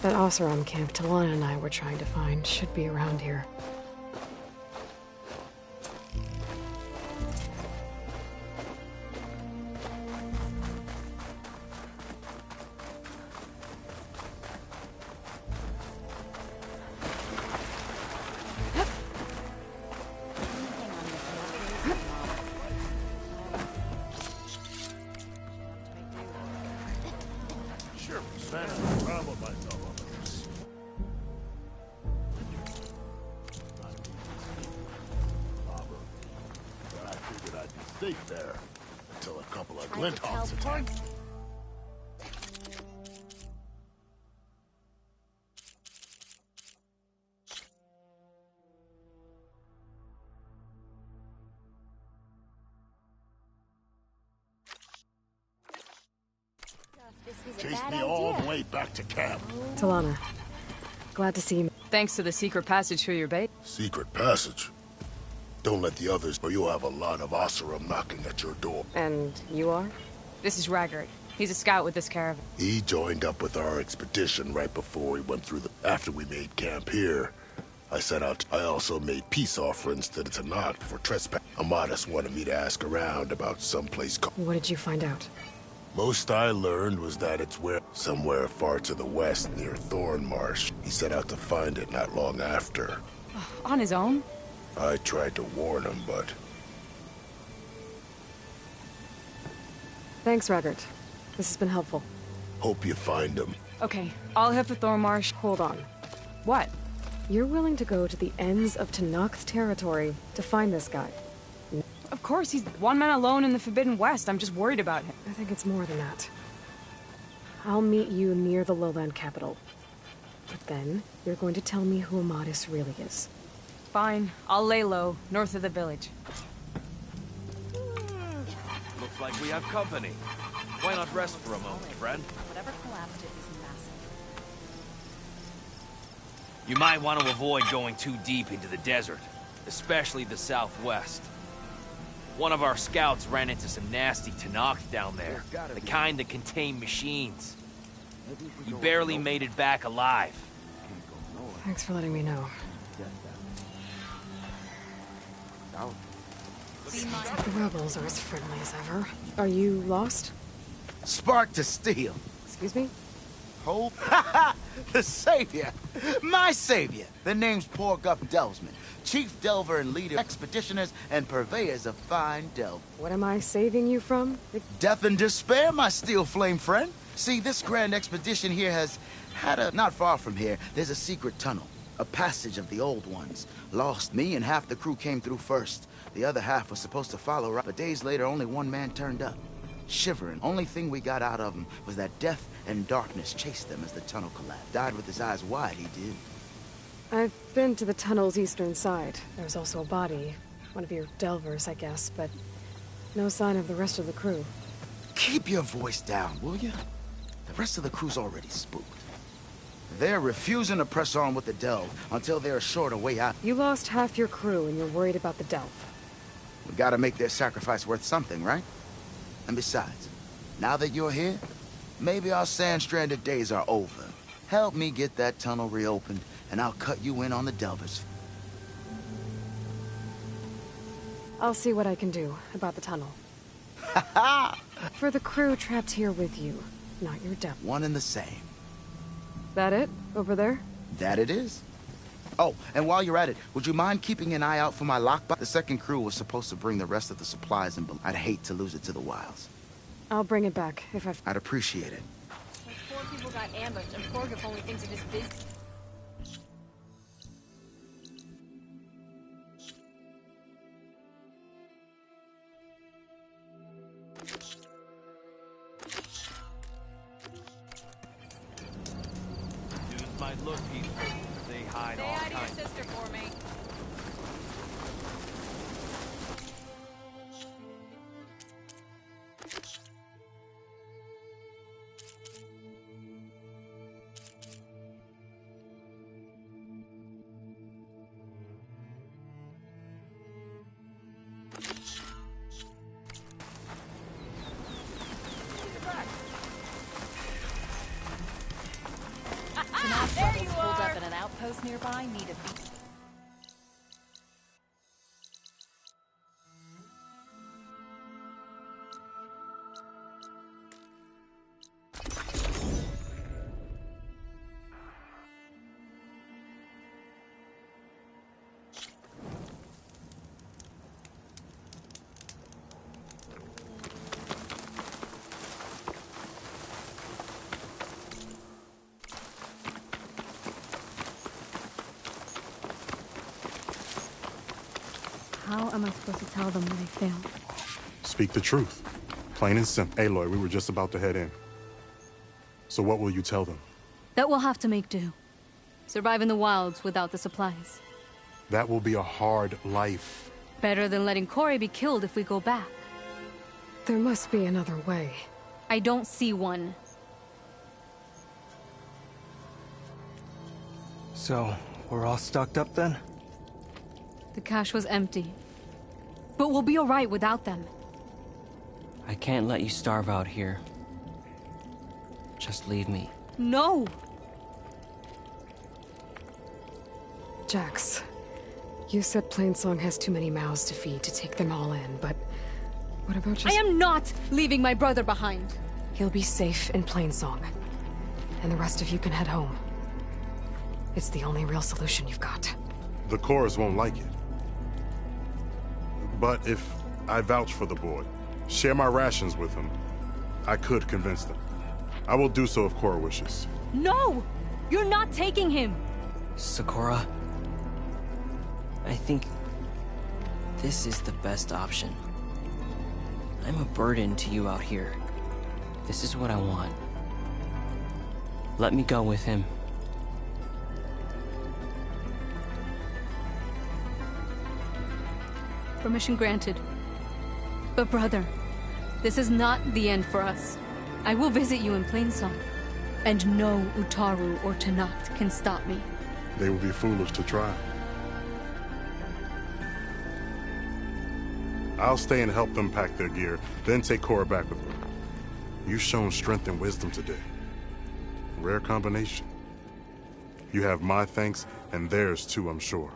That Oseram camp Talana and I were trying to find should be around here. Safe there until a couple of Glinthawks attack. Chased me all the way back to camp. Talana, glad to see you. Thanks to the secret passage for your bait. Secret passage? Don't let the others, or you'll have a lot of Oseram knocking at your door. And you are? This is Raggard. He's a scout with this caravan. He joined up with our expedition right before we went through after we made camp here. I set out. I also made peace offerings to the Tenakth for trespass. Amadis wanted me to ask around about someplace called... What did you find out? Most I learned was that it's somewhere far to the west near Thornmarsh. He set out to find it not long after. On his own? I tried to warn him, but... Thanks, Raggard. This has been helpful. Hope you find him. Okay, I'll head for Thornmarsh. Hold on. What? You're willing to go to the ends of Tenakth's territory to find this guy? Of course, he's one man alone in the Forbidden West. I'm just worried about him. I think it's more than that. I'll meet you near the lowland capital. But then, you're going to tell me who Amadis really is. Fine. I'll lay low, north of the village. Looks like we have company. Why not rest for a moment, friend? Whatever collapsed it is massive. You might want to avoid going too deep into the desert, especially the southwest. One of our scouts ran into some nasty Tenakth down there, the kind that contain machines. He barely made it back alive. Thanks for letting me know. The rebels are as friendly as ever. Are you lost? Spark to steel. Excuse me? Hope? The savior! My savior! The name's Porguff Delvesman, chief delver and leader of expeditioners and purveyors of fine delve. What am I saving you from? Death and despair, my steel flame friend. See, this grand expedition here has had not far from here, there's a secret tunnel. A passage of the old ones. Lost me and half the crew came through first. The other half was supposed to follow, right? But days later, only one man turned up. Shivering. Only thing we got out of him was that death and darkness chased them as the tunnel collapsed. Died with his eyes wide, he did. I've been to the tunnel's eastern side. There's also a body. One of your delvers, I guess, but no sign of the rest of the crew. Keep your voice down, will you? The rest of the crew's already spooked. They're refusing to press on with the delve until they're assured a way out. You lost half your crew and you're worried about the delve. We gotta make their sacrifice worth something, right? And besides, now that you're here, maybe our sand-stranded days are over. Help me get that tunnel reopened, and I'll cut you in on the delvers. I'll see what I can do about the tunnel. For the crew trapped here with you, not your delver. One and the same. That it? Over there? That it is. Oh, and while you're at it, would you mind keeping an eye out for my lockbox? The second crew was supposed to bring the rest of the supplies, and I'd hate to lose it to the wilds. I'll bring it back if I'd appreciate it. Like 4 people got ambushed, and Forgive only thinks of his business. Dudes might look peaceful. They hide all kinds. Say hi to your sister for me. There you are. Pulled up at an outpost nearby. Need a beat. How am I supposed to tell them when they fail? Speak the truth. Plain and simple. Aloy, we were just about to head in. So what will you tell them? That we'll have to make do. Survive in the wilds without the supplies. That will be a hard life. Better than letting Corey be killed if we go back. There must be another way. I don't see one. So, we're all stocked up then? The cache was empty. But we'll be alright without them. I can't let you starve out here. Just leave me. No! Jax, you said Plainsong has too many mouths to feed to take them all in, but what about just— I am not leaving my brother behind! He'll be safe in Plainsong, and the rest of you can head home. It's the only real solution you've got. The chorus won't like it. But if I vouch for the boy, share my rations with him, I could convince them. I will do so if Cora wishes. No! You're not taking him! Sakura, I think this is the best option. I'm a burden to you out here. This is what I want. Let me go with him. Permission granted. But brother, this is not the end for us. I will visit you in Plainsong. And no Utaru or Tenakth can stop me. They would be foolish to try. I'll stay and help them pack their gear, then take Cora back with me. You've shown strength and wisdom today. Rare combination. You have my thanks, and theirs too, I'm sure.